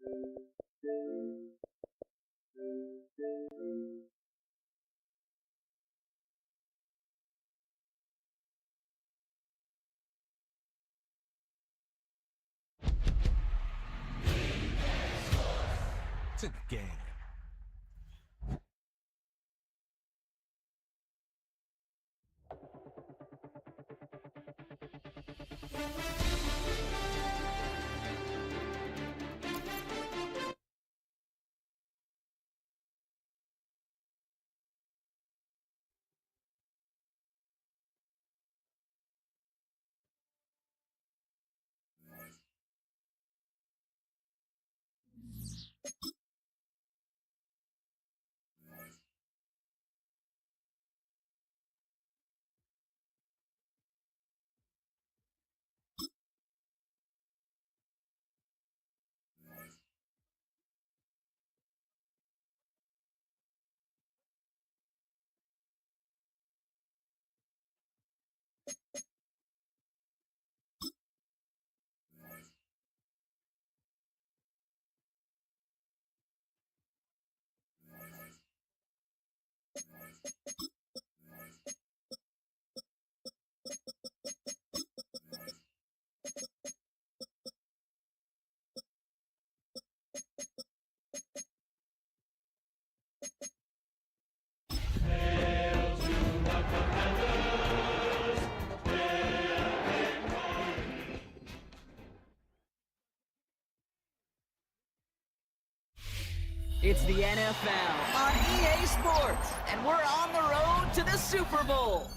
To the game. It's the NFL on EA Sports, and we're on the road to the Super Bowl.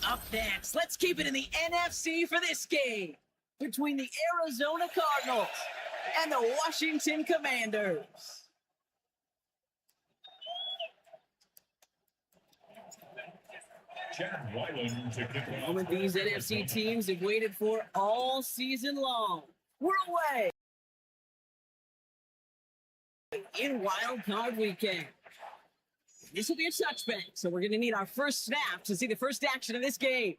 Up next, let's keep it in the NFC for this game between the Arizona Cardinals and the Washington Commanders. The moment these NFC teams have waited for all season long. We're away in Wild Card Weekend. This will be a touchback, so we're going to need our first snap to see the first action of this game.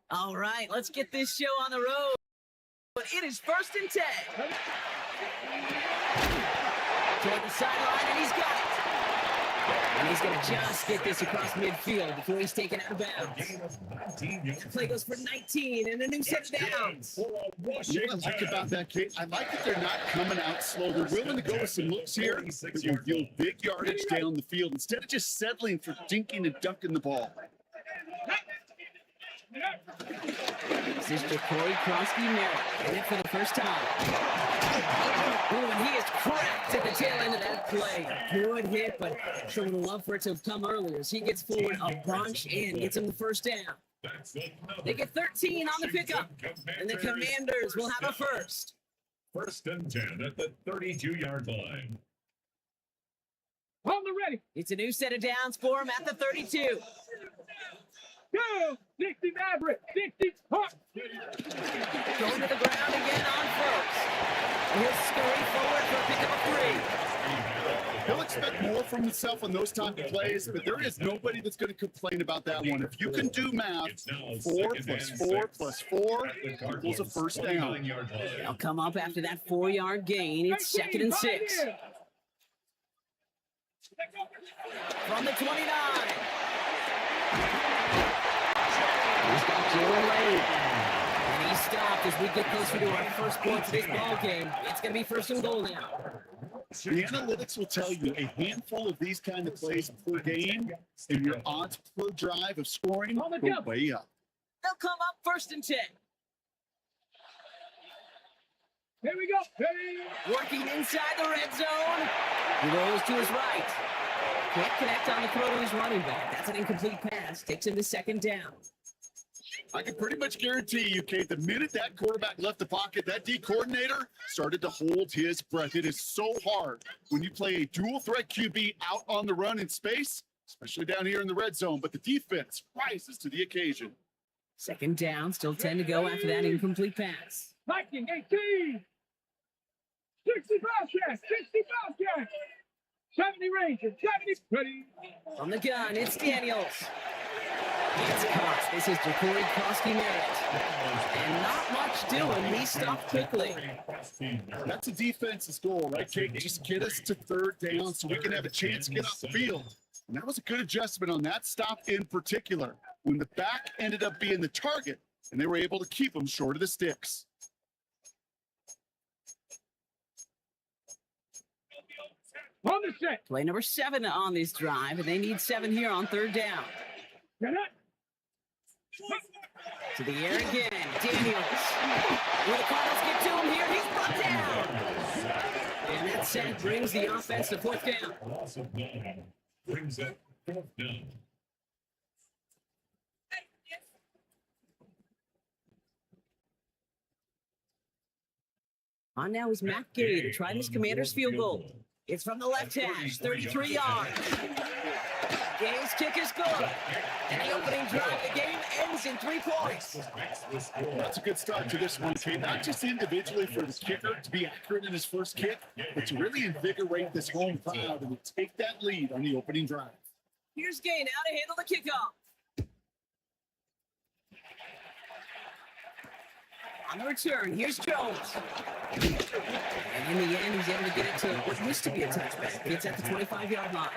All right, let's get this show on the road. But it is 1st and 10. Toward the sideline, and he's got it. And he's going to just get this across midfield before he's taken out of bounds. The play goes for 19 and a new set of downs. What I like about that, Kate, I like that they're not coming out slow. They're willing to go with some looks here that will yield big yardage down the field instead of just settling for dinking and dunking the ball. This is Jacory Krosky-Merritt in it for the first time. Oh, and he is cracked at the tail end of that play. Good hit, but showing love for it to have come earlier as he gets forward a bunch and gets him the first down. They get 13 on the pickup, and the Commanders will have a first. 1st and 10 at the 32-yard line. On the ready. It's a new set of downs for him at the 32. Go! 60 Maverick! 60 Hawk! Going to the ground again on first. He'll scurry forward for a pickup of 3. He'll expect more from himself on those type of plays, but there is nobody that's going to complain about that one. If you can do math, 4 plus 4 plus 4 equals a first down. They'll come up after that 4-yard gain. It's 2nd and 6. From the 29. He's got Jalen Lane. And he's stopped as we get closer to our first point of this ball game. It's going to be 1st and goal now. The analytics will tell you a handful of these kind of plays per game, and your odds per drive of scoring go way up. They'll come up 1st and 10. Here we go. Ready. Working inside the red zone. He rolls to his right. Can't connect on the throw to his running back. That's an incomplete pass. Takes him to 2nd down. I can pretty much guarantee you, Kate, the minute that quarterback left the pocket, that D coordinator started to hold his breath. It is so hard when you play a dual threat QB out on the run in space, especially down here in the red zone, but the defense rises to the occasion. 2nd down, still 10 to go after that incomplete pass. Viking 18. 60 Bobcats. 60 Bobcats. 70 Ranger. 70. Ready. From the gun, it's Daniels. It's caught. This is Ja'Cory Krosky-Merritt. And not much doing. He stopped quickly. That's a defense's goal, right, Kate? Just get us to third down so we can have a chance to get off the field. And that was a good adjustment on that stop in particular, when the back ended up being the target, and they were able to keep him short of the sticks. On the set. Play number 7 on this drive, and they need 7 here on third down. Get it. To the air again, Daniels. Will the Cardinals get to him here? He's brought down. And that sack brings the offense to fourth down. Loss of 9 brings up fourth down. On now is Matt Gay to try this Commander's field goal. It's from the left hash, 33 yards. Gay's kick is good. And the opening drive, the game ends in 3 points. That's a good start to this one, Kate. Not just individually for the kicker to be accurate in his first kick, but to really invigorate this home crowd and to take that lead on the opening drive. Here's Gay now to handle the kickoff. On the return, here's Jones. And in the end, he's able to get it to what used to be a touchback. It's at the 25-yard line.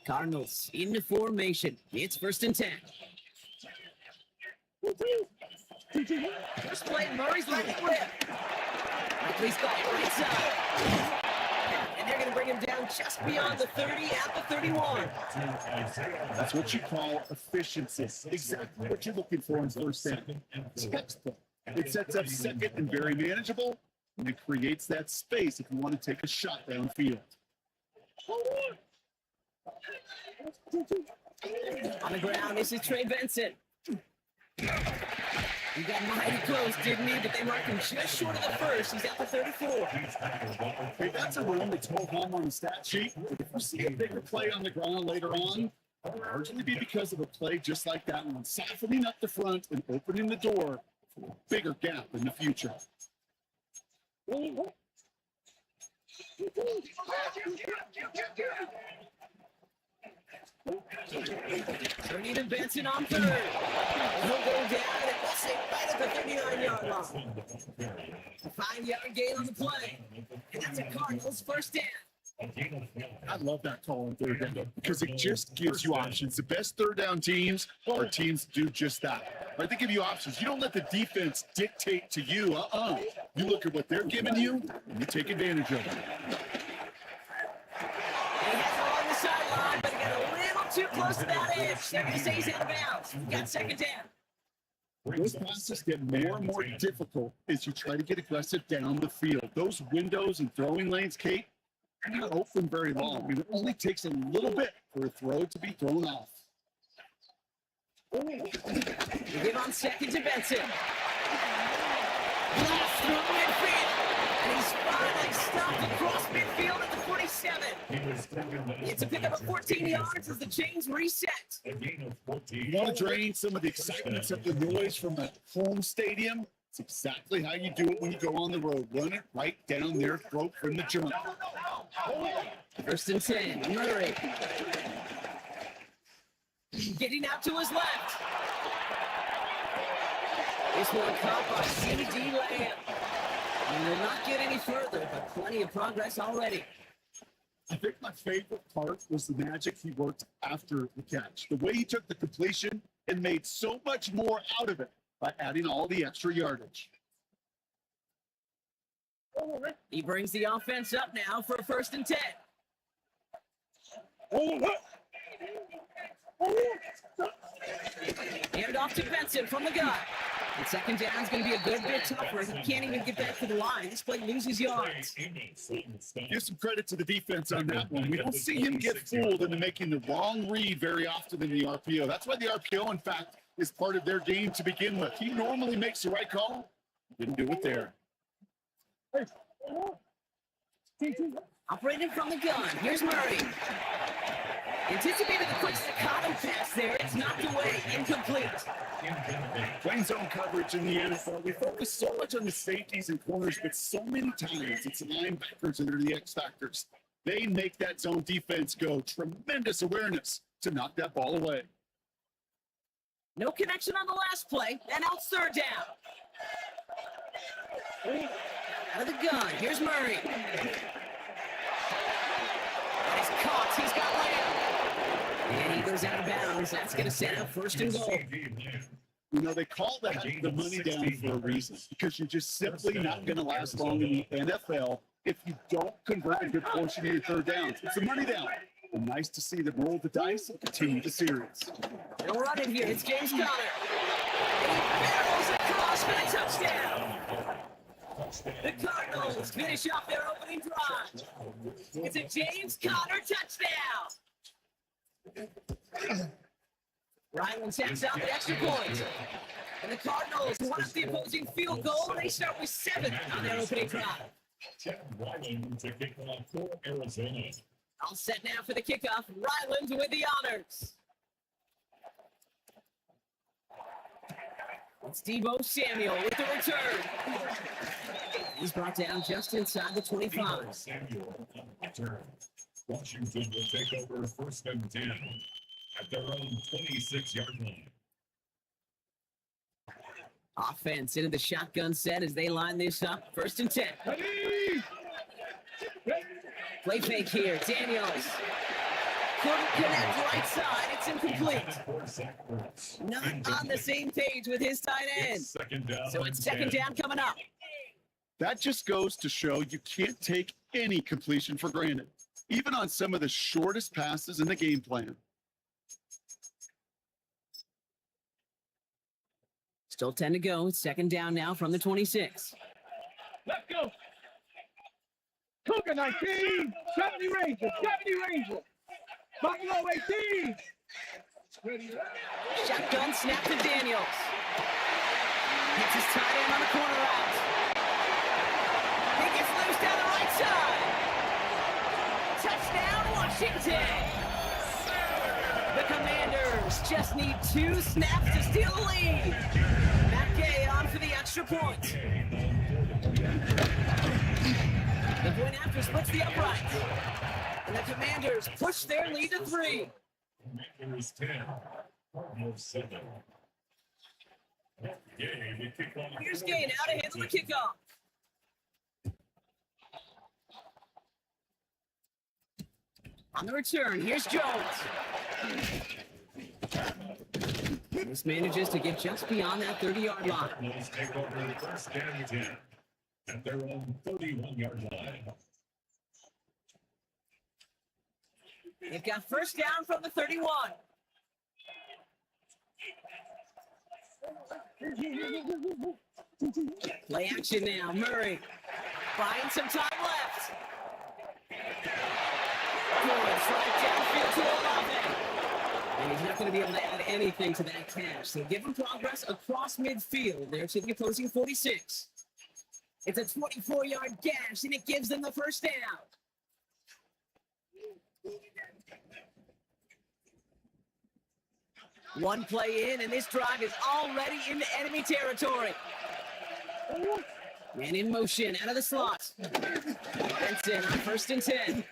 Cardinals into formation. It's 1st and 10. First play, Murray's letting it rip. He's got it right side. And they're going to bring him down just beyond the 30 at the 31. That's what you call efficiency. Exactly what you're looking for in first down. Textbook. It sets up second and very manageable, and it creates that space if you want to take a shot downfield. On the ground, this is Trey Benson. He got mighty close, didn't he? But they marked him just short of the first. He's at the 34. Hey, that's a run that's more home on the stat sheet. But if you see a bigger play on the ground later on, it'll largely be because of a play just like that one, softening up the front and opening the door for a bigger gap in the future. Turning to Benson on third. He'll go down and we'll say right at the 39-yard line. A 5-yard gain on the play. And that's a Cardinals first down. I love that call on third down because it just gives you options. The best third down teams are teams that do just that. Right? They give you options. You don't let the defense dictate to you. You look at what they're giving you and you take advantage of it. He has it on the sideline, but he got a little too close to that edge. They're going to say he's out of bounds. He got second down. Those passes get more and more difficult as you try to get aggressive down the field. Those windows and throwing lanes, Kate, are not open very long. I mean, it only takes a little bit for a throw to be thrown off. We give on second to Benson. Blast through midfield. And he's finally stopped across midfield at the 47. It's a pickup of 14 yards as the chains reset. You want to drain some of the excitement, some of the noise from a home stadium? It's exactly how you do it when you go on the road. Run it right down their throat from the jump. 1st and 10, Murray. Getting out to his left. This one caught by C.D. Lamb. And will not get any further, but plenty of progress already. I think my favorite part was the magic he worked after the catch. The way he took the completion and made so much more out of it by adding all the extra yardage. He brings the offense up now for a 1st and 10. Hand off to Benson from the gun. And second down is going to be a good bit tougher. He can't even get back to the line. This play loses yards. Give some credit to the defense on that one. We don't see him get fooled into making the wrong read very often in the RPO. That's why the RPO, in fact, is part of their game to begin with. He normally makes the right call. Didn't do it there. Operating from the gun. Here's Murray. Anticipated the quick staccato pass there. It's knocked away. Incomplete. Playing zone coverage in the NFL, we focus so much on the safeties and corners, but so many times it's the linebackers that are the X factors. They make that zone defense go. Tremendous awareness to knock that ball away. No connection on the last play, and now it's third down. Out of the gun, here's Murray. He's caught, he's got Lamb. And he goes out of bounds. That's going to set up first and goal. You know, they call that the money down for a reason, because you're just simply not going to last long in the NFL if you don't convert a good portion of your third downs. It's a money down. And nice to see them roll the dice and continue the series. They'll run it here. It's James Conner. He barrels across for the touchdown. The Cardinals finish off their opening drive. It's a James Conner touchdown. Ryland taps out the extra point. And the Cardinals want up the opposing field goal. They start with 7 on their opening drive. Ryland to kick off for Arizona. All set now for the kickoff. Ryland with the honors. It's Deebo Samuel with the return. He's brought down just inside the 25. Samuel on the return. Washington will take over first and 10 at their own 26-yard line. Offense into the shotgun set as they line this up. First and 10. Play fake here. Daniels. Couldn't connect right side. It's incomplete. Not on the same page with his tight end. So it's second down coming up. That just goes to show you can't take any completion for granted, even on some of the shortest passes in the game plan. Still 10 to go. It's second down now from the 26. Let's go. Cougar 19, 70 Rangers, 70 Rangers. Buffalo 18. Shotgun snap to Daniels. Hits his tight end on the corner route. He gets loose down the right side. Touchdown, Washington. The Commanders just need 2 snaps to steal the lead. Matt Gay on for the extra point. The point after splits the upright. And the Commanders push their lead to 3. Commanders 10, Cardinals 7. Gay will kick off. Here's Gay now to handle the kickoff. On the return, here's Jones. This manages to get just beyond that 30-yard line. Cardinals take over first and 10 at their own 31-yard line. They've got first down from the 31. Play action now. Murray buying some time left. Good slide downfield to Olave. And he's not going to be able to add anything to that catch. So give him progress across midfield there to the opposing 46. It's a 24-yard gash, and it gives them the first down. One play in, and this drive is already into enemy territory. Man in motion, out of the slot. Benson, first and 10.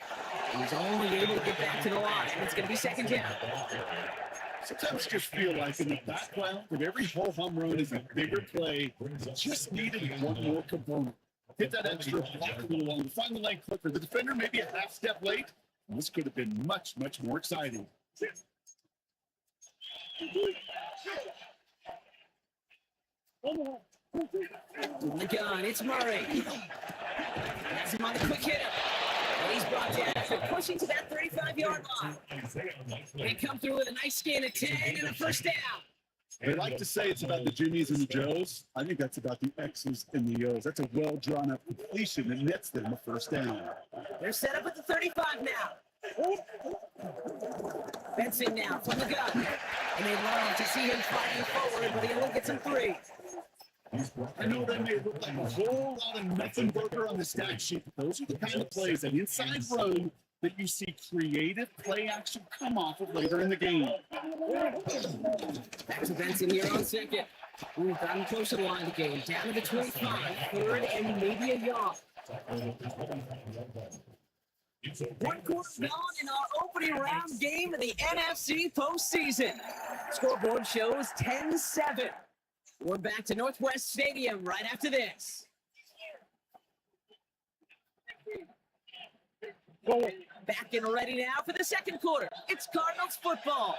He's only able to get back to the line. It's going to be second down. Sometimes just feel like in the background of every whole home run is a bigger play. Just needed one more component. Hit that extra block a little longer. Find the lane quicker. The defender maybe a half step late. This could have been much, much more exciting. In the gun, it's Murray. Has him on the quick hitter. And he's brought down after pushing to that 35-yard line. They come through with a nice gain of 10 and a first down. They like to say it's about the Jimmies and the Joes. I think that's about the X's and the O's. That's a well-drawn-up completion that nets them a first down. They're set up at the 35 now. Benson now from the gun. And they love to see him fighting forward, but he only gets him 3. I know that may look like a whole lot of nothing burger on the stat sheet, but those are the kind of plays, an inside run that you see creative play action come off of later in the game. Back to Benson here on second. We've gotten close to the line of the game. Down to the 25. Third and maybe a yard. 1 quarter gone in our opening round game of the NFC postseason. Scoreboard shows 10-7. We're back to Northwest Stadium right after this. Back and ready now for the second quarter. It's Cardinals football.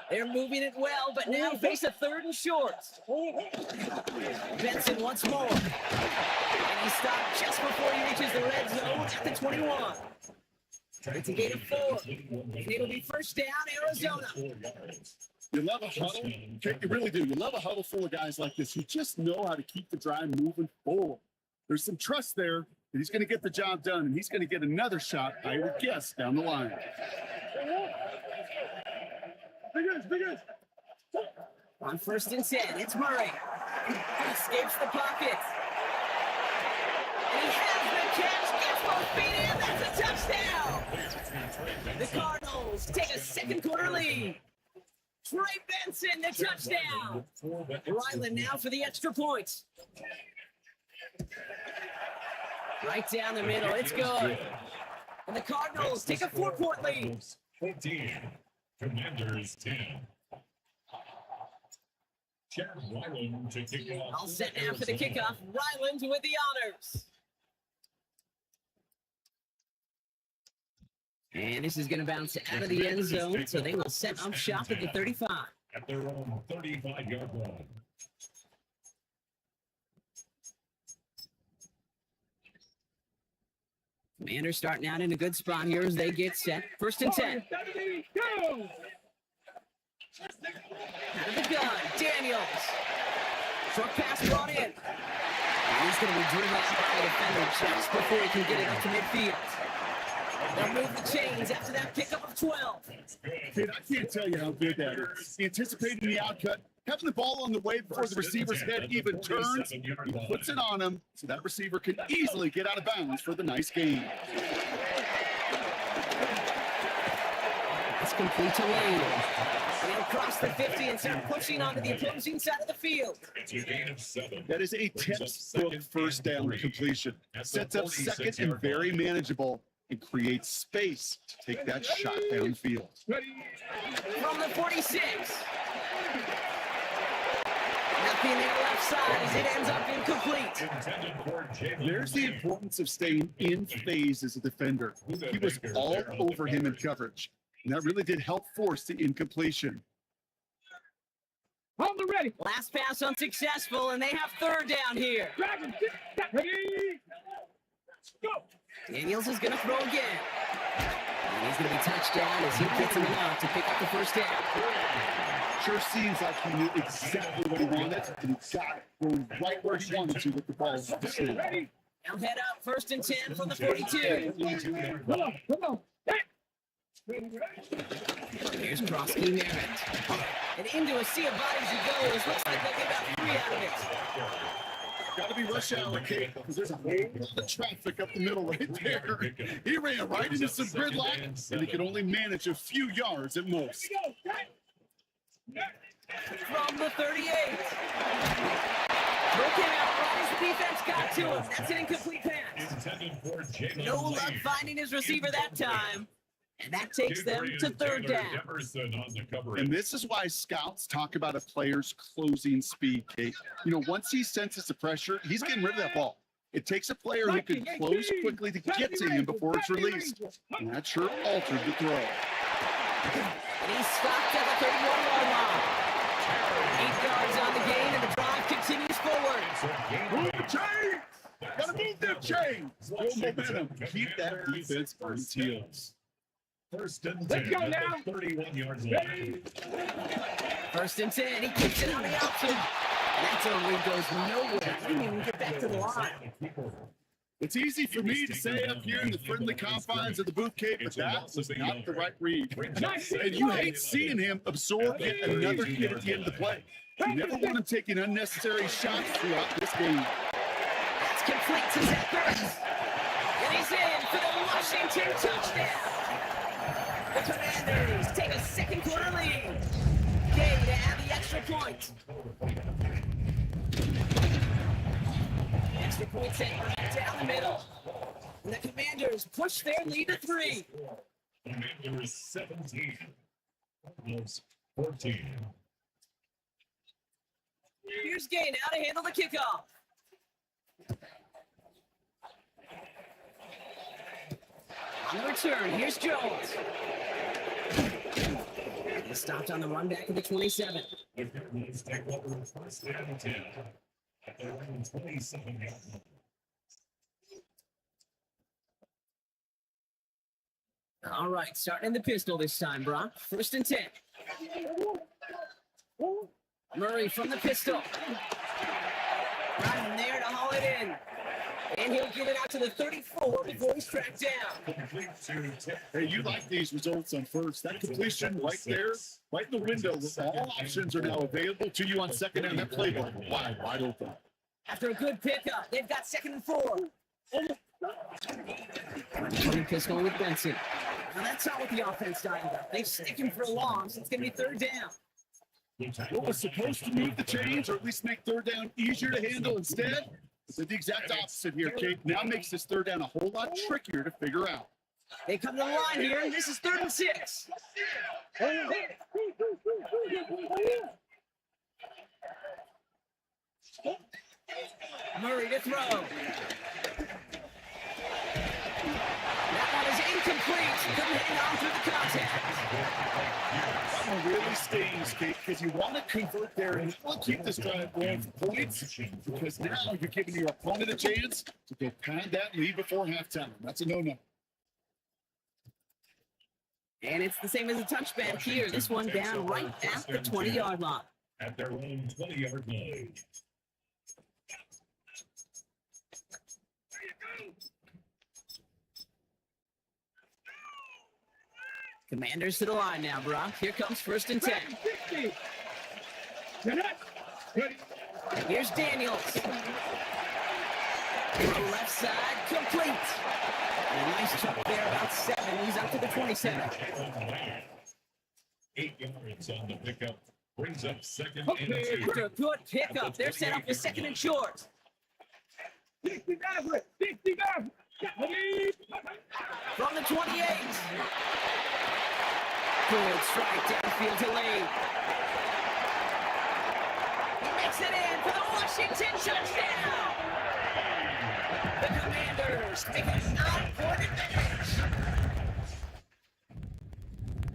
They're moving it well, but now face a third and short. Benson once more. And he stopped just before he reaches the red zone at the 21. It's a gain of 4. And it'll be first down, Arizona. You love a huddle. You really do. You love a huddle full of guys like this who just know how to keep the drive moving forward. There's some trust there that he's going to get the job done, and he's going to get another shot, I would guess, down the line. On first and 10, it's Murray. He escapes the pocket. And he has the catch, gets both feet in, that's a touchdown! The Cardinals take a second quarter lead. Trey Benson, the touchdown! Ryland now for the extra point. Right down the middle, it's good. And the Cardinals take a 4-point lead. 14, Commanders 10. Chad Ryland to kick off. All set now for the kickoff. Ryland with the honors. And this is going to bounce out of the end zone, so they will set up shop at the 35. At their own 35-yard line. Commanders starting out in a good spot here as they get set. First and 10. Go! Out of the gun, Daniels. Short pass brought in. And he's going to be driven out by the defender just before he can get it up to midfield. They'll move the chains after that pickup of 12. Kid, I can't tell you how good that is. Anticipating the outcut, having the ball on the way before the receiver's head even turns, he puts it on him so that receiver can easily get out of bounds for the nice gain. It's complete to Lane. They'll cross the 50 and start pushing onto the opposing side of the field. It's a gain of 7. That is a textbook first down completion. Sets up second and very manageable and creates space to take that shot downfield. From the 46. Nothing there left side as it ends up incomplete. There's the importance of staying in phase as a defender. He was all over him in coverage, and that really did help force the incompletion. On the ready. Last pass unsuccessful, and they have third down here. Dragon, ready. Go. Daniels is going to throw again. And he's going to be touched down as he gets him out to pick up the first down. Sure seems like he knew exactly what he wanted, and he got it going right where he wanted to with the ball. Ready. Now head up, first and 10 from the 42. Come on. Here's Krosky Merritt. And into a sea of bodies he goes. Looks like they'll get about 3 out of it. Got to be rush hour, Kate, because there's a whole lot of traffic up the middle right there. He ran right into some gridlock, and he could only manage a few yards at most. From the 38. Broken out right as the defense got to him. That's an incomplete pass. No luck finding his receiver that time. And that takes them to third down. And this is why scouts talk about a player's closing speed, Kate. You know, once he senses the pressure, he's getting rid of that ball. It takes a player who can close quickly to get to him before it's released. And that sure altered the throw. And he's stopped at the 31-yard line. 8 yards on the gain, and the drive continues forward. Move the chain! Gotta move them chains! Build momentum. Keep that defense on its heels. First and 10. Let's go now. 31 yards line. First and 10, he kicks it on the option. And that's over, he goes nowhere. He didn't even get back to the line. It's easy for me to say up here in the friendly confines of the booth, Kate, but that was not the right read. And you hate seeing him absorb yet another hit at the end of the play. You never want him taking unnecessary shots throughout this game. That's complete to Zach Ertz. And he's in for the Washington touchdown. point. Extra point sent right down the middle. And the Commanders push their lead to 3. Commanders 17. Cardinals 14. Here's Gay now to handle the kickoff. On the return, here's Jones. He stopped on the run back of the 27. The Cardinals take over first and 10 at their own 27-yard line. All right, starting in the pistol this time, Brock. First and 10. Murray from the pistol. Right in there to haul it in. And he'll get it out to the 34 before he's tracked down. Complete to 10. Hey, you like these results on first. That completion right there, right in the window. All options are now available to you on second and that playbook. Wide open. After a good pickup, they've got 2nd and 4. Running pistol with Benson. Now that's not what the offense dialed up. They stick him for a long, so it's going to be 3rd down. What was supposed to move the chains or at least make third down easier to handle instead? It's the exact opposite here, Kate. Now makes this third down a whole lot trickier to figure out. They come to the line here, and this is 3rd and 6. Murray to throw. That one is incomplete. Couldn't hang on through the contact. That one really stings, Kate, because you want to convert there and you want to keep this drive going for points because now you're giving your opponent a chance to go pad that lead before halftime. That's a no-no. And it's the same as a touchback here. This one down right at the 20-yard line. At their own 20-yard line. Commanders to the line now, Brock. Here comes 1st and 10. Here's Daniels. Throw left side, complete. And a nice chuck there, about 7. He's up to the 27. 8 yards on the pickup. Brings up 2nd and Okay, 2. After a good pickup, they're set up for 2nd and short. 69. From the 28. Good strike downfield to Lane. He makes it in for the Washington touchdown. The Commanders make it a 9-point advantage.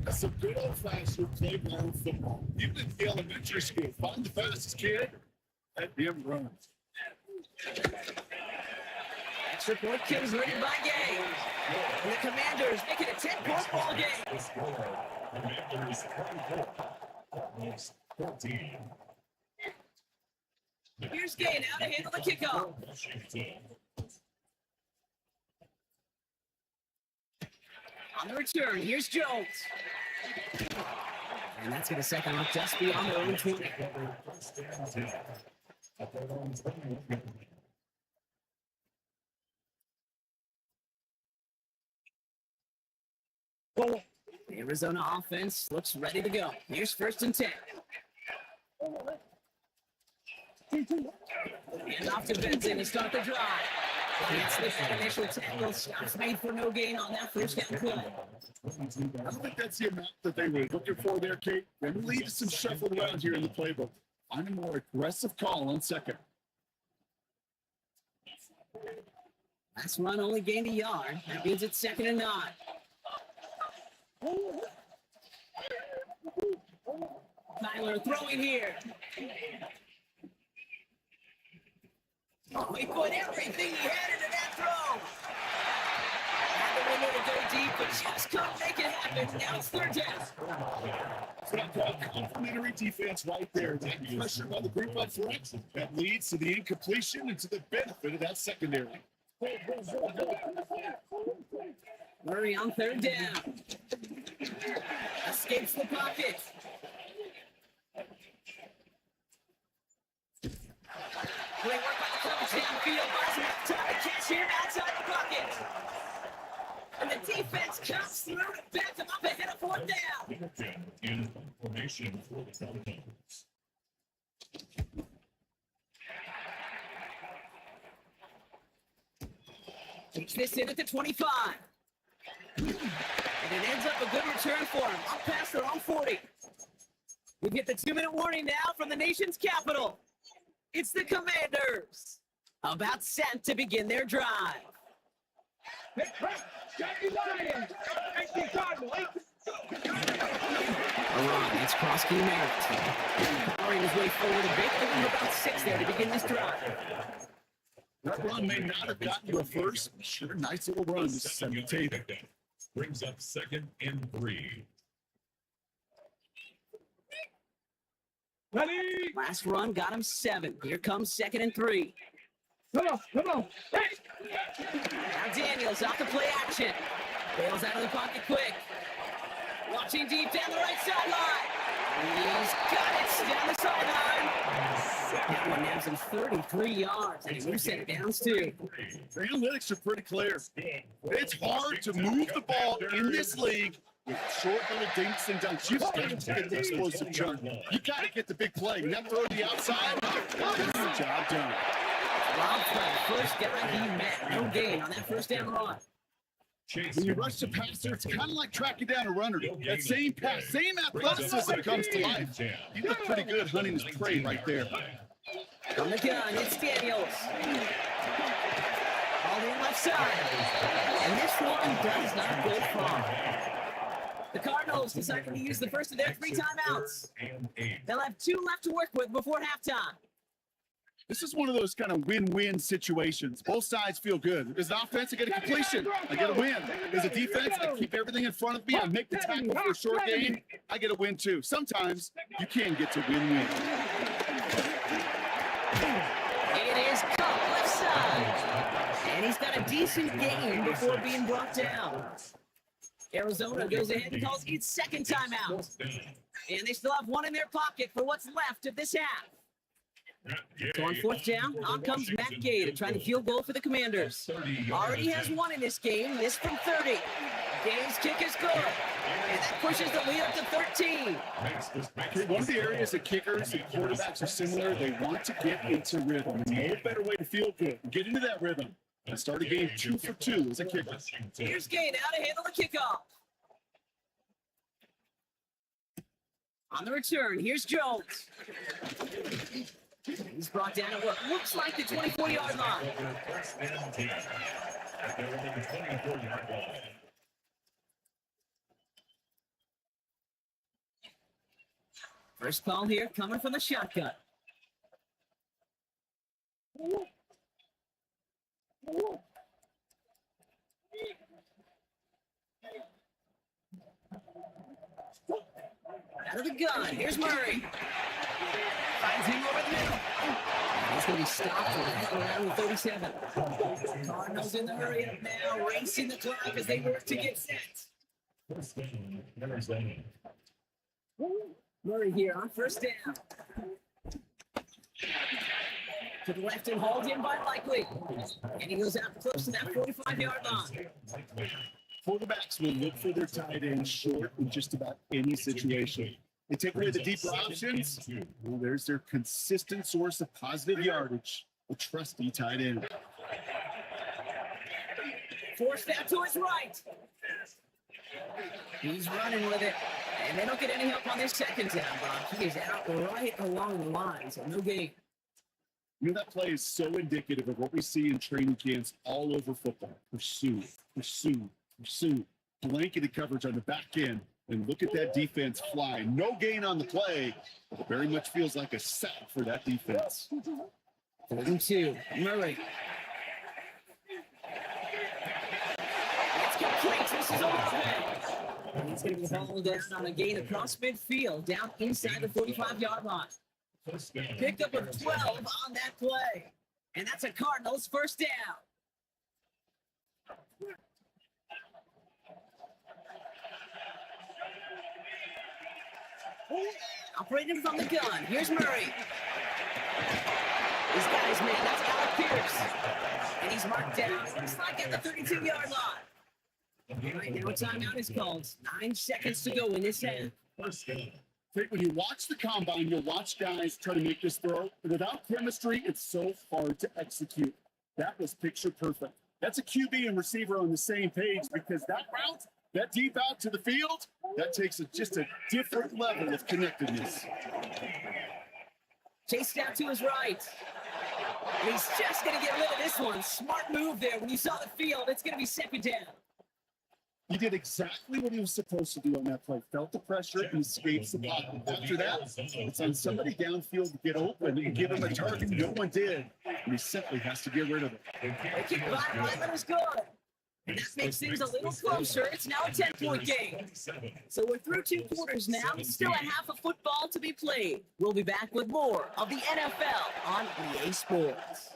That's some good old-fashioned play ball football. Even in the elementary school, find the fastest kid, let him run. Extra point converted by Gay. And the Commanders make it a 10-point ball game. The score, Commanders 24, Cardinals 14. Here's Gay now to handle the kickoff. Washington. On the return, here's Jones. And that's going to set them up just beyond their own 20. First and 10 at their own 21 yard line. The Arizona offense looks ready to go. Here's 1st and 10. And off to Benson to start the drive. Gets the initial tackle. Stops made for no gain on that first down play. I don't think that's the amount that they were looking for there, Kate. They're going to leave some shuffle around here in the playbook. Find a more aggressive call on second. Last run only gained a yard. That means it's 2nd and 9. Tyler throwing here. Oh, he put everything he had into that throw. Had the window to go deep, but just couldn't make it happen. Now it's 3rd down. So that complimentary defense right there. That pressure by the group up front, that leads to the incompletion and to the benefit of that secondary. Murray on 3rd down. Escapes the pocket. Great work by the coverage downfield. Buys enough time to catch him outside the pocket. And the defense comes through to back him up ahead of 4th down. Hamilton in formation for the Cardinals. Takes this in at the 25. And it ends up a good return for him. Up past their own 40. We get the 2-minute warning now from the nation's capital. It's the Commanders. About set to begin their drive. Hey, Johnny Lions. Thank you, Cardinal. Around, it's Krosky Merritt. Powering his way forward a bit, giving him about 6 there to begin this drive. That run may not have gotten you a first. Sure, nice little run to set the table. Brings up 2nd and 3. Ready? Last run got him 7. Here comes 2nd and 3. Come on. Hey. Now Daniels off the play action. Bails out of the pocket quick. Watching deep down the right sideline. He's got it down the sideline. That one nabs him 33 yards, and he moves it downs too. The analytics are pretty clear. It's hard to move the ball in this league with short little dinks and dunks. You've got to get the explosive chunk. You got to get the big play. That throw to the outside, that's the job done. Rob Fred, first guy he met. No gain on that first down run. When you rush the passer, it's kind of like tracking down a runner. That same pass, same athleticism comes to life. He looked pretty good hunting his prey right there. On the gun, it's Daniels. All the left side. And this one does not go far. The Cardinals decided to use the first of their 3 timeouts. They'll have 2 left to work with before halftime. This is one of those kind of win-win situations. Both sides feel good. As an offense, I get a completion. I get a win. As a defense, I keep everything in front of me. I make the tackle for a short gain. I get a win, too. Sometimes you can get to win-win. It is Cup left side. And he's got a decent gain before being brought down. Arizona goes ahead and calls its 2nd timeout. And they still have 1 in their pocket for what's left of this half. So on 4th down, on comes Matt Gay to try the field goal for the Commanders. Already has 1 in this game, this from 30. Gay's kick is good. And that pushes the lead up to 13. One of the areas that kickers and quarterbacks are similar, they want to get into rhythm. And no better way to feel good. Get into that rhythm. And start a game 2 for 2 as a kicker. Here's Gay now to handle the kickoff. On the return, here's Jones. He's brought down at what looks like the 24-yard line. First call here coming from the shotgun. Out of the gun, here's Murray. Finds him over the middle. He's going to be stopped around the 37. Cardinals in the hurry up now, racing the clock as they work to get set. Murray here on 1st down. To the left and hauled in by Likely. And he goes out close to that 45-yard line. Quarterbacks will look for their tight end short in just about any situation. They take away the deeper options. Well, there's their consistent source of positive yardage, a trusty tight end. Forced out to his right. He's running with it. And they don't get any help on this 2nd down, Bob. He is out right along the line, so no gain. You know, that play is so indicative of what we see in training camps all over football. Pursue. Blanketed coverage on the back end. And look at that defense fly. No gain on the play. It very much feels like a sack for that defense. 3-2. Murray. It's complete. This is over. He's going to be hauled down on a gain across midfield, down inside the 45-yard line. Picked up a 12 on that play. And that's a Cardinals 1st down. Operating from the gun. Here's Murray. He's got his man. That's Alec Pierce. And he's marked down. Looks like at the 32-yard line. Right now, a timeout is called. 9 seconds to go in this half. When you watch the combine, you'll watch guys try to make this throw. But without chemistry, it's so hard to execute. That was picture perfect. That's a QB and receiver on the same page because that route, that deep out to the field, that takes just a different level of connectedness. Chased out to his right. And he's just going to get rid of this one. Smart move there. When you saw the field, it's going to be second down. He did exactly what he was supposed to do on that play. Felt the pressure and escapes the pocket. After that, it's on somebody downfield to get open and give him a target. No one did. And he simply has to get rid of it. The kick by Lyman is good. And that makes things a little closer. It's now a 10-point game. So we're through 2 quarters now. Still a half of football to be played. We'll be back with more of the NFL on EA Sports.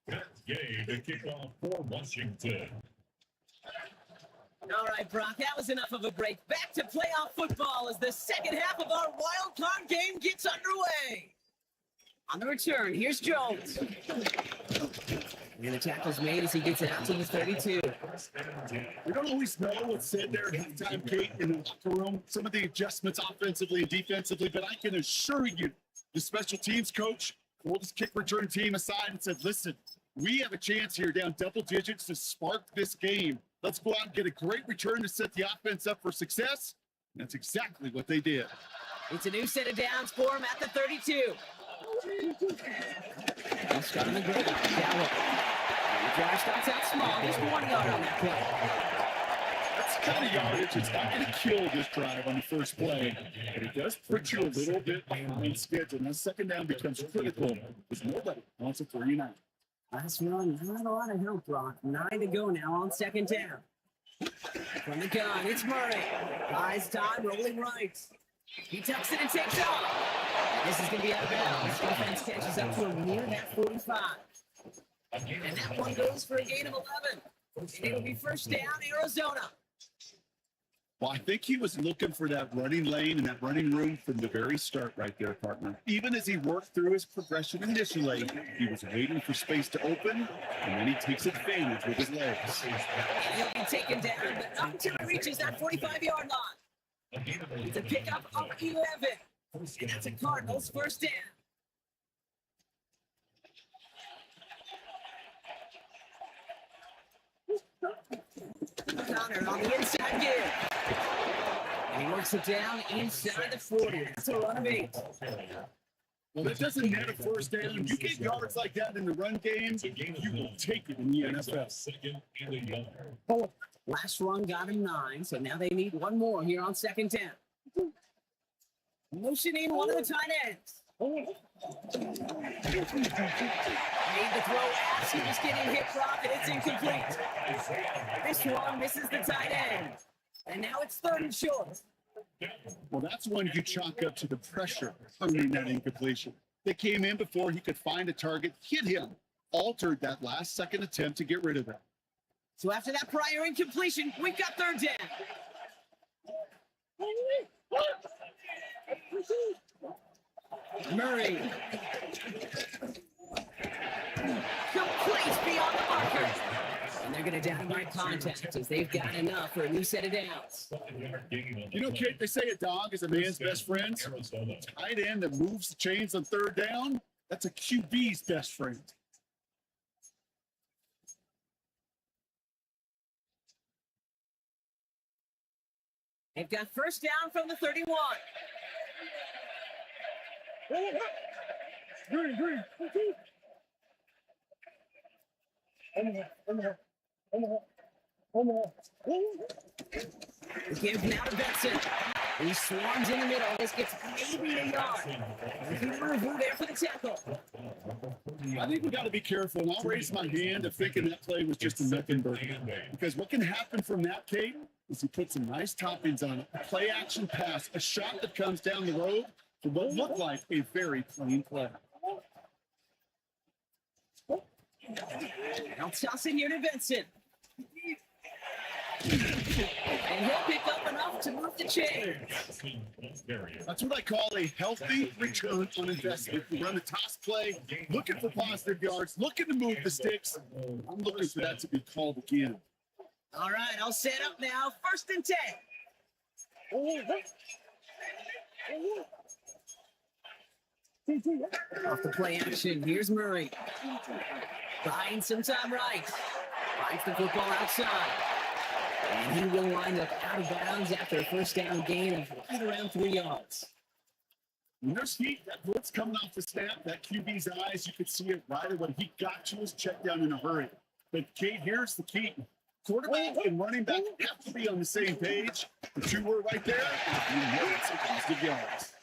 That's Gay to kick off for Washington. All right, Brock, that was enough of a break. Back to playoff football as the second half of our wild card game gets underway. On the return, here's Jones. And the tackle's made as he gets it out to the 32. We don't always know what's said there at halftime, Kate, in the locker room. Some of the adjustments offensively and defensively, but I can assure you, the special teams coach pulled his kick return team aside and said, listen, we have a chance here down double digits to spark this game. Let's go out and get a great return to set the offense up for success. And that's exactly what they did. It's a new set of downs for him at the 32. He's got on the ground. Gallup. The drive starts out small. Just 1 yard on that play. That's the kind of yardage. It's not going to kill this drive on the first play, but it does put you a little bit behind schedule. Now, second down becomes critical because nobody wants a 3-9. Last run, not a lot of help, Brock. 9 to go now on second down. From the gun, it's Murray. Buys time, rolling right. He tucks it and takes off. This is going to be out of bounds. Defense catches up to him near that 45. And that one goes for a gain of 11. And it'll be first down, Arizona. Well, I think he was looking for that running lane and that running room from the very start right there, partner. Even as he worked through his progression initially, he was waiting for space to open, and then he takes advantage with his legs. He'll be taken down, but not until he reaches that 45-yard line. It's a pickup of 11. And that's a Cardinals first down. Connor on the inside give. And he works it down inside the 40. That's a run of 8. Well, that doesn't net a first down. You get yards like that in the run game, you will take it in the NFL. Second and a yard. Last run got him 9, so now they need one more here on second down. Motioning one of the tight ends. Made the throw as he was getting hit, Brock, and it's incomplete. This one misses the tight end. And now it's 3rd and short. Well, that's one you chalk up to the pressure earning that incompletion. They came in before he could find a target, hit him, altered that last second attempt to get rid of it. So after that prior incompletion, we've got 3rd down. Murray. Complete beyond the marker. And they're going to down by contact as they've got enough for a new set of downs. You know, Kate, they say a dog is a man's best friend. Tight end that moves the chains on 3rd down, that's a QB's best friend. They've got first down from the 31. Green. The give now to Benson. He swarms in the middle. This gets maybe a yard. Review there for the tackle. I think we got to be careful, and I'll raise my hand of thinking that play was just a nothing burger. Because what can happen from that, Kate, is he put some nice toppings on it. A play action pass, a shot that comes down the road for what looked like a very clean play. I'll toss it here to Benson. And he'll pick up enough to move the chain. That's what I call a healthy return on investment. You run a toss play, looking for positive yards, looking to move the sticks. I'm looking for that to be called again. All right, I'll set up now. 1st and 10. Off the play action, here's Murray. Behind some time right. Finds the football outside. And he will wind up out of bounds after a first down gain of right around 3 yards. When there's heat, that blitz coming off the snap, that QB's eyes, you could see it right away. He got to his check down in a hurry. But Kate, here's the key. Quarterback and running back have to be on the same page. The two were right there. You know it's a positive yards.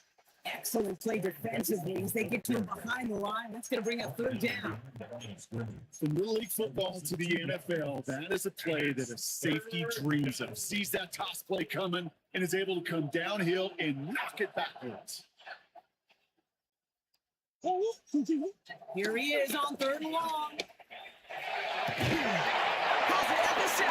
Excellent play defensively as they get to him behind the line. That's going to bring up third down. From Little League football to the NFL, that is a play that a safety dreams of. Sees that toss play coming and is able to come downhill and knock it backwards. Here he is on third and long. Calls it at the 7.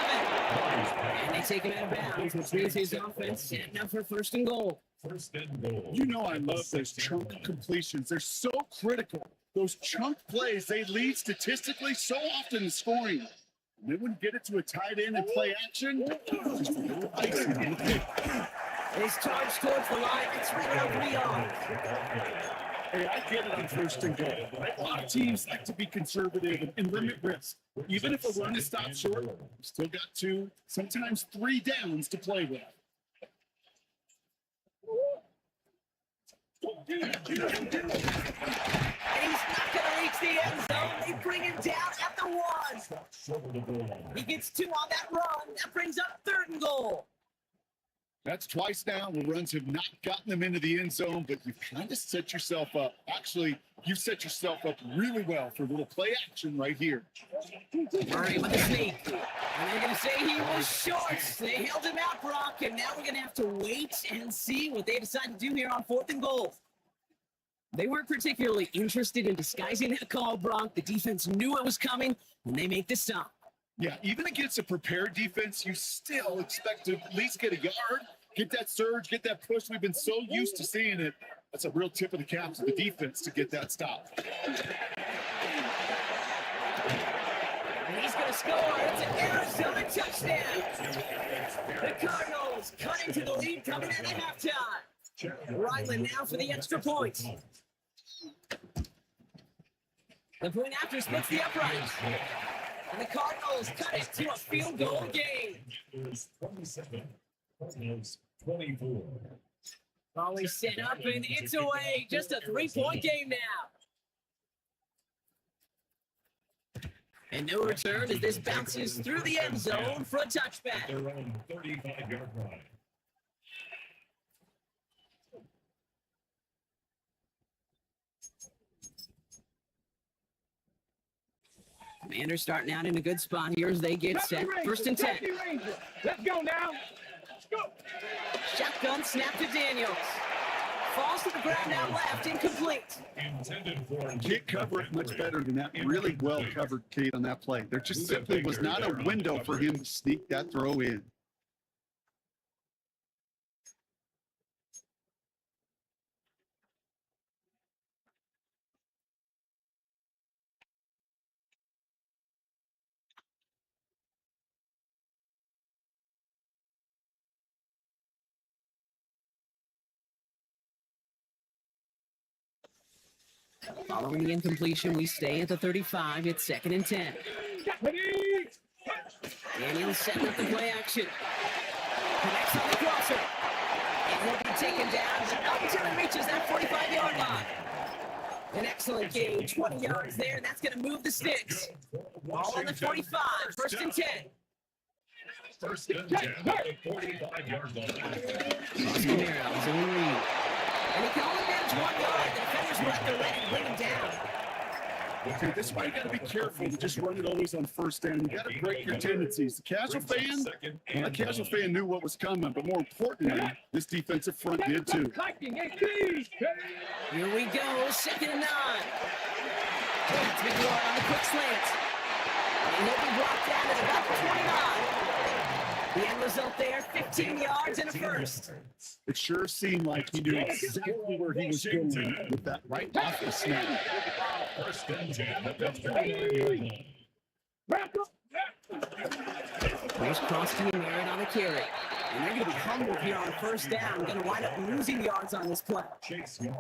And they take him out of bounds, which means his offense setting up for first and goal. First and goal. You know I love those chunk completions. They're so critical. Those chunk plays, they lead statistically so often in scoring. And they wouldn't get it to a tight end and play action. Just a little icing on the cake. He's charged towards the line. It's right around 3 yards. Hey, I get it on first and goal. A lot of teams like to be conservative and limit risk. Even if a run is stopped short, you still got 2, sometimes 3 downs to play with. And he's not going to reach the end zone. They bring him down at the 1. He gets 2 on that run. That brings up third and goal. That's twice now where runs have not gotten them into the end zone, but you've kind of set yourself up. Actually, you've set yourself up really well for a little play action right here. Murray with a sneak. And they're going to say he was short. They held him out, Brock, and now we're going to have to wait and see what they decide to do here on fourth and goal. They weren't particularly interested in disguising that call, Brock. The defense knew it was coming, and they make the stop. Yeah, even against a prepared defense, you still expect to at least get a yard, get that surge, get that push. We've been so used to seeing it. That's a real tip of the cap to the defense to get that stop. And he's going to score. It's an Arizona touchdown. The Cardinals cut into the lead coming in at halftime. Ryland now for the extra point. The point after splits the upright. And the Cardinals cut it to a field goal game. 27. Cardinals 24. Always set up and it's away. Just a 3-point game now. And no return as this bounces through the end zone for a touchback. Their own 35-yard line. Commanders starting out in a good spot here as they get set. First and 10. Let's go now. Let's go. Shotgun snap to Daniels. Falls to the ground out left, incomplete. Intended for Can't cover it much better than that. Really well covered, Kate, on that play. There just simply was not a window for him to sneak that throw in. Following the incompletion, we stay at the 35. It's second and 10. Daniels setting up the play action. Connects on the crosser. And he'll be taken down until he reaches that 45-yard line. An excellent game. 20 yards there. That's going to move the sticks. Ball on the 45. First and 10. First and 10. 45-yard line. Camaro's in the lead. And he can only manage 1 yard. The defenders were at the ready to bring him down. Okay, this is why you got to be careful to just run it always on first down. You got to break your tendencies. The casual fan, the casual fan knew what was coming, but more importantly, this defensive front did too. Here we go, second and 9. It's McLaurin on the quick slant. And he'll be brought down at about the 29. The end result there, 15 yards and a first. It sure seemed like he knew exactly where he was going with that right off the snap. First and 10 at the 45-yard line. Here's Crosby and Merritt on the carry. And they're going to be humbled here on first down. Going to wind up losing yards on this play. Chase Young.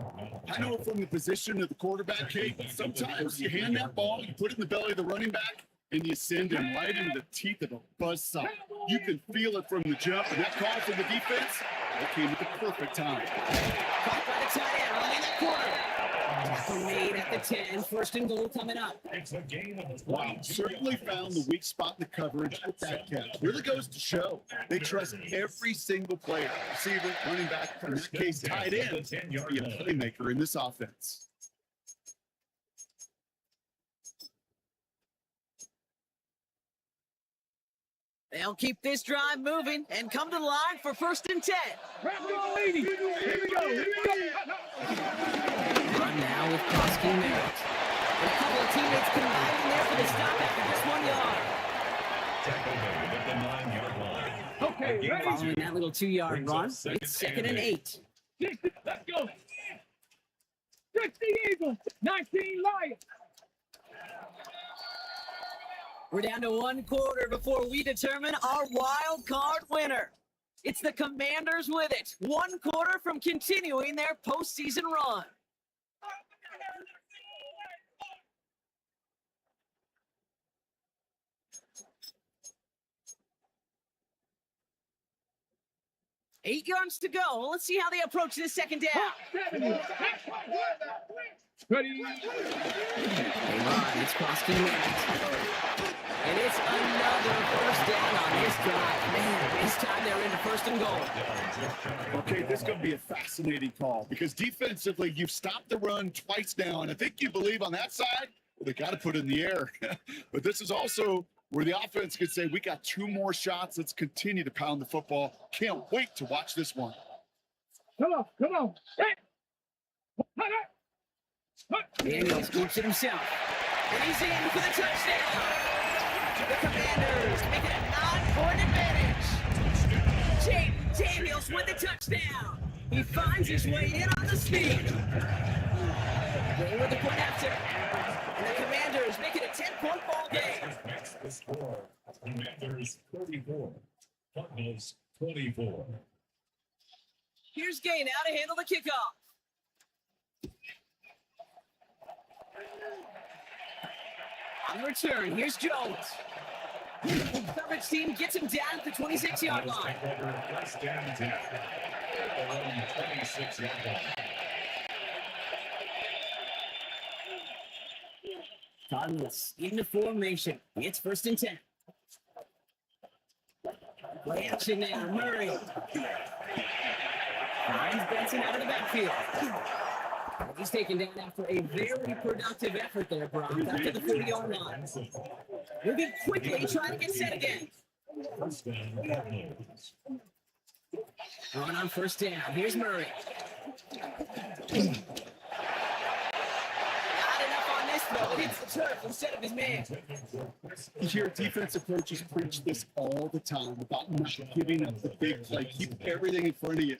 I know from the position of the quarterback, Kate, sometimes you hand that ball, you put it in the belly of the running back, and you send him right into the teeth of a buzzsaw. You can feel it from the jump, and that call from the defense, that came at the perfect time. Caught by the tight end, running that corner. Tackle made at the 10, first and goal coming up. It's a game of Wow, certainly found the weak spot in the coverage with that catch. Really goes to show they trust every single player, receiver, running back, in that case, tight end, to be a playmaker in this offense. They'll keep this drive moving and come to the line for first and 10. Here we go. Run now with Koski Merritt. And a couple of teammates combining there for the stop after just 1 yard. tackle made at the 9-yard line. Okay, ready? Following that little 2-yard run, Brings up it's second and 8. 60, let's go. 60 Eagles, 19 Lions. We're down to 1 quarter before we determine our wild card winner. It's the Commanders with it. 1 quarter from continuing their postseason run. Eight yards to go. Let's see how they approach this second down. 70. Ready? They run. It's Koski Merritt. And it's another first down on this drive. Man, this time they're into first and goal. Okay, this is going to be a fascinating call because defensively, you've stopped the run twice now, and I think you believe on that side, well, they got to put it in the air. But this is also where the offense could say, we got 2 more shots. Let's continue to pound the football. Can't wait to watch this one. Come on. Hey. Daniel scoops it himself. And he's in for the touchdown. The Commanders make it a 9-point advantage. Jaden Daniels with the touchdown. He finds his way in on the speed. They were the point after. And the Commanders make it a 10-point ball game. Makes the score. Commanders 34. Cardinals 24. Here's Gay now to handle the kickoff. On return, here's Jones. Coverage team gets him down at the 26-yard line. Take over first down 10. At their own 26-yard line. Cardinals into formation. It's first and 10. Play action now. Murray. Finds Benson out of the backfield. He's taken down after a very productive effort there, Brock, after the 40-yard line. Moving quickly, trying to get set again. First down, Cardinals. On first down. Here's Murray. Not enough on this throw. It hits the turf instead of his man. You hear defensive coaches preach this all the time about not giving up the big play. Keep everything in front of you.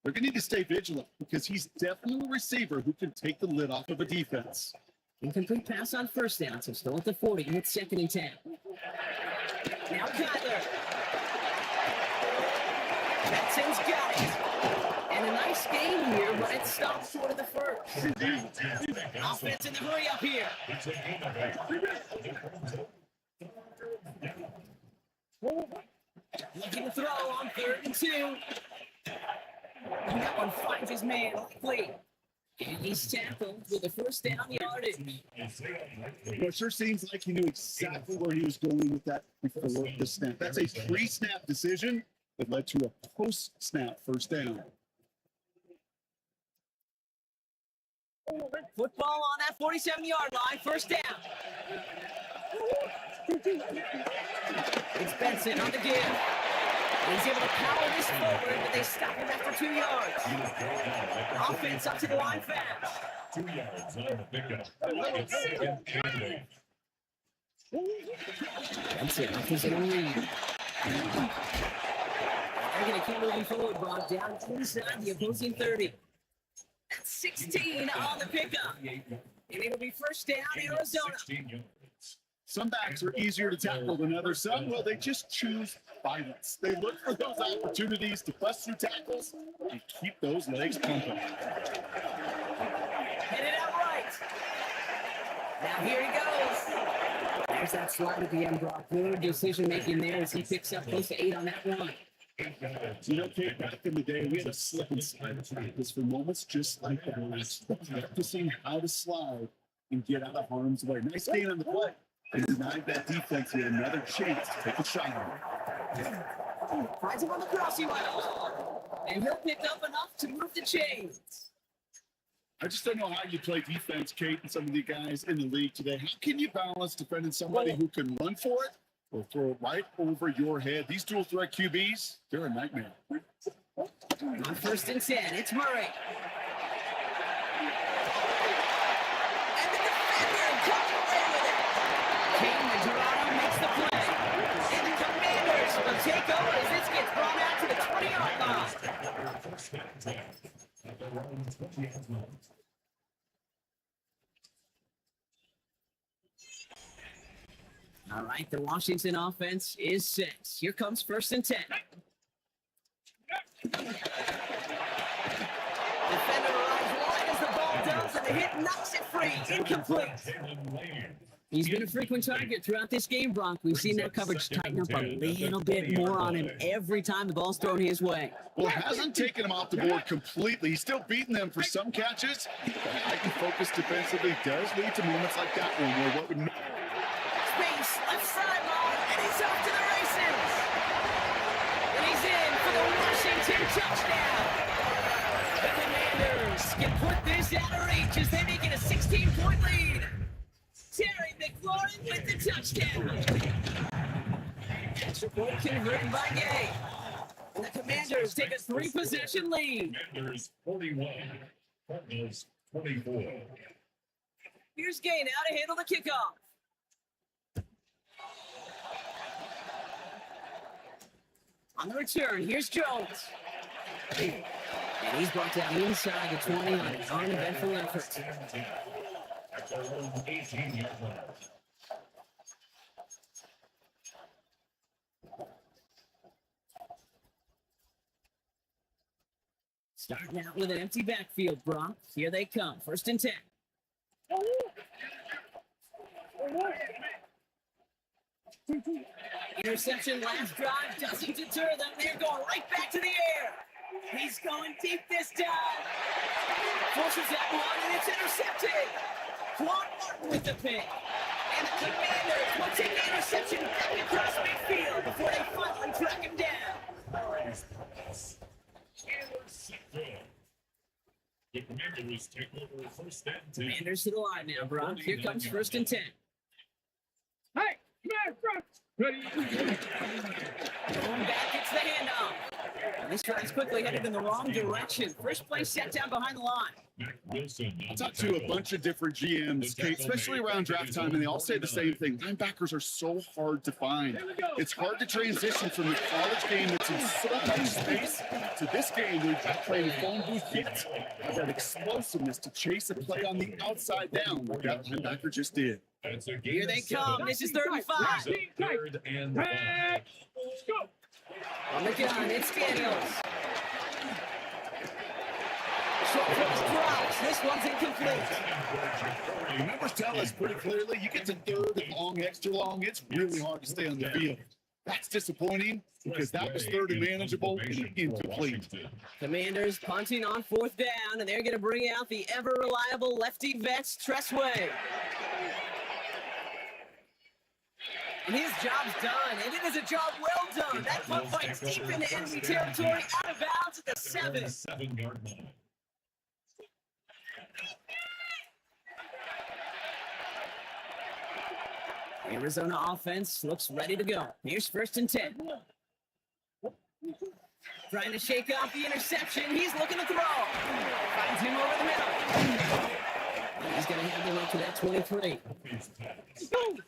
They're going to need to stay vigilant because he's definitely a receiver who can take the lid off of a defense. Incomplete pass on first down, so still at the 40, and it's second and 10. Now Kyler. Benson's got it. And a nice game here, but it stops short of the first. Offense in the hurry up here. It's a game Looking to throw on 3rd and 2. And that one finds his man quickly. And he's tackled with a first down yardage. Well, it sure seems like he knew exactly where he was going with that before the snap. That's a pre-snap decision that led to a post-snap first down. Football on that 47-yard line, first down. It's Benson on the give. He's able to power this forward, but they stop him after 2 yards. Offense up to the line fast. 2 yards on the pickup. It's second and 8. Benson offers it a lead. They're going to keep moving forward, Bob, down inside the opposing 30. That's 16 on the pickup. And it'll be first down, Arizona. 16 yards. Some backs are easier to tackle than others. Some, well, they just choose violence. They look for those opportunities to bust through tackles and keep those legs pumping. Hit it out right. Now here he goes. There's that slide at the end, Brock. Good decision making there as he picks up close to 8 on that one. You know, Kate, back in the day, we had a slip and slide practice for moments just like that. Practicing how to slide and get out of harm's way. Nice gain on the play. And denied that defense yet another chance to take a shot on him. Finds him on the crossing route. And he'll pick up enough to move the chains. I just don't know how you play defense, Kate, and some of the guys in the league today. How can you balance defending somebody who can run for it or throw it right over your head? These dual threat QBs, they're a nightmare. On 1st and 10, it's Murray. And the defender comes away with it. Kane Medrano makes the play. And the Commanders will take over as this gets brought out to the 20-yard line. First and 10 at their own 20-yard line. All right, the Washington offense is set. Here comes 1st and 10. Defender arrives wide as the ball does, and the hit knocks it free. Incomplete. He's been a frequent target throughout this game, Brock. We've seen that coverage tighten up a little bit more on him every time the ball's thrown his way. Well, it hasn't taken him off the board completely. He's still beating them for some catches. The heightened focus defensively does lead to moments like that one where what would Space, left sideline, and he's off to the races. And he's in for the Washington touchdown. The Commanders can put this out of reach as they make it a 16-point lead. Terry McLaurin with the touchdown. Extra point converted by Gay. And the Commanders take a 3-possession lead. Commanders 41, Cardinals 24. Here's Gay now to handle the kickoff. On the return, here's Jones. And he's brought down inside the 20 on an uneventful effort. At their own 18-yard line. Starting out with an empty backfield, Brock. Here they come. 1st and 10. Interception last drive doesn't deter them. They're going right back to the air. He's going deep this time. Forces that one, and it's intercepted. Quan Martin with the pick. And the Commanders will take the interception back across midfield before they finally track him down. The Commanders take over 1st and 10. Commanders to the line now, Brock. Here comes 1st and 10. Hey, smash front. Ready. Going back, it's the handoff. And this try's quickly headed in the wrong direction. First play set down behind the line. I talked to a bunch of different GMs, Kate, especially around draft time, and they all say the same thing. Linebackers are so hard to find. It's hard to transition from the college game that's in so much space to this game where you're playing phone booth beats. That explosiveness to chase a play on the outside down, like that linebacker just did. Here they come. This is 35. Third and 5. Let's go. On the gun, it's Daniels. Short pass drops. This one's incomplete. The numbers tell us pretty clearly, you get to 3rd and long, extra long, it's really hard to stay on the field. That's disappointing because that was 3rd and manageable and incomplete. Commanders punting on 4th down, and they're going to bring out the ever-reliable lefty vets, Tressway. And his job's done, and it is a job well done. That punt fights deep into enemy territory, out of bounds at the 7. 7-yard line. Arizona offense looks ready to go. Here's 1st and 10. Trying to shake off the interception. He's looking to throw. Finds him over the middle. He's going to have the run to that 23.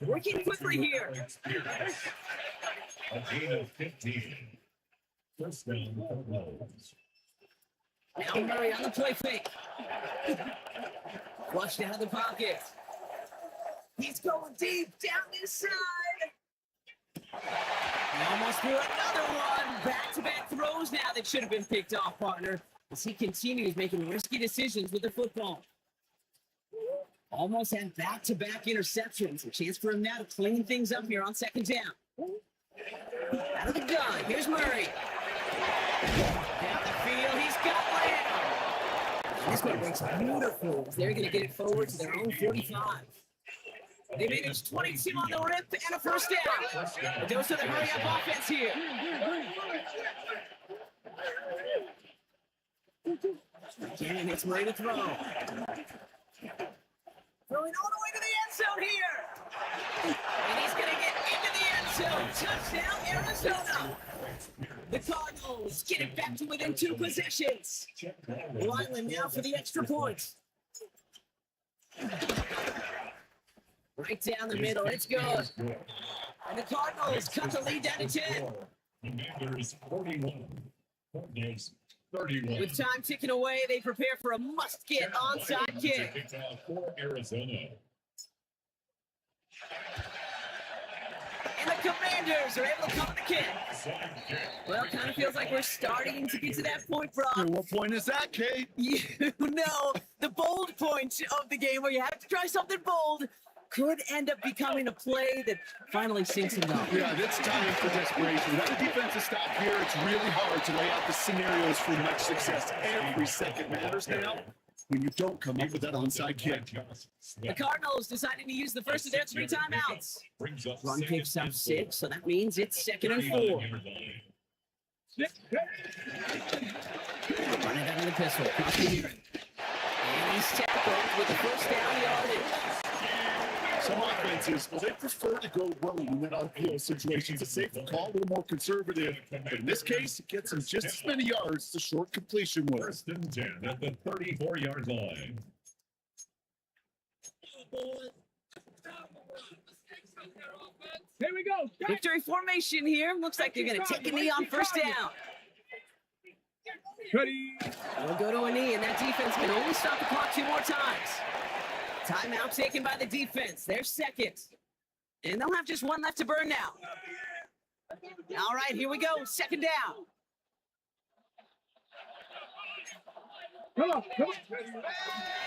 Working quickly here. A gain of 15. First down, Cardinals. Now Murray on the play fake. Flushed out of the pocket. He's going deep down this side. He almost threw another one. Back-to-back throws now that should have been picked off, partner, as he continues making risky decisions with the football. Almost had back-to-back interceptions. A chance for him now to clean things up here on second down. Out of the gun, here's Murray. Down the field, he's got Lamb. This one breaks beautiful as they're going to get it forward to their own 45. They managed 22 on the rip and a first down. A dose of the hurry-up offense here. Again, it's Murray to throw. Throwing all the way to the end zone here. And he's going to get into the end zone. Touchdown, Arizona. The Cardinals get it back to within 2 possessions. Lyman now for the extra point. Right down the middle, it's good. And the Cardinals cut the lead down to 10. Commanders 41. Cardinals 31. With time ticking away, they prepare for a must-get onside kick. For Arizona. And the Commanders are able to cover the kick. Well, kind of feels like we're starting to get to that point, Brock. And what point is that, Kate? You know, the bold point of the game where you have to try something bold could end up becoming a play that finally sinks him down. Yeah, that's time for desperation. That defensive stop here, it's really hard to lay out the scenarios for much success. Every second matters now when you don't come up with that onside kick. The Cardinals deciding to use the first of their 3 timeouts. Run picks up 6, so that means it's 2nd and 4. Running down the pistol. And he's tackled with the first down yardage. Some offenses, well, they prefer to go rogue in that RPO situation. It's a safer call, a little more conservative. But in this case, it gets them just as many yards as a short completion will. First and 10 at the 34-yard line. Here we go. Victory formation here. Looks like they're going to take a knee on first down. Ready. They'll go to a knee, and that defense can only stop the clock 2 more times. Timeout taken by the defense. They're second. And they'll have just 1 left to burn now. All right, here we go. 2nd down. Come on.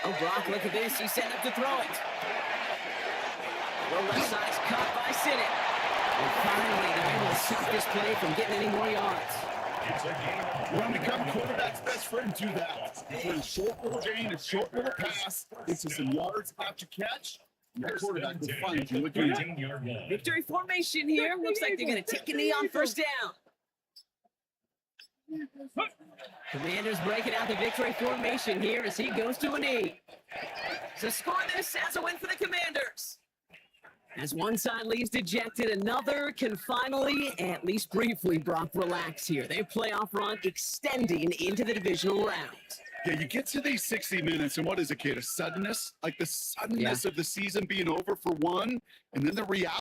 Oh, Brock, look at this. He's set up to throw it. The left side's caught by Sinnott. And finally, they're able to stop this play from getting any more yards. You want to become quarterback's best friend, do that. Play short little gain, a short little pass into some yards after catch. Your quarterback will find you again. 15-yard line. Victory formation here. Looks like they're going to take a knee on first down. Commanders breaking out the victory formation here as he goes to a knee. So score this as a win for the Commanders. As one side leaves dejected, another can finally, at least briefly, Brock, relax here. Their playoff run extending into the divisional round. Yeah, you get to these 60 minutes, and what is it, Kate? A suddenness? Like the suddenness of the season being over for one, and then the reality.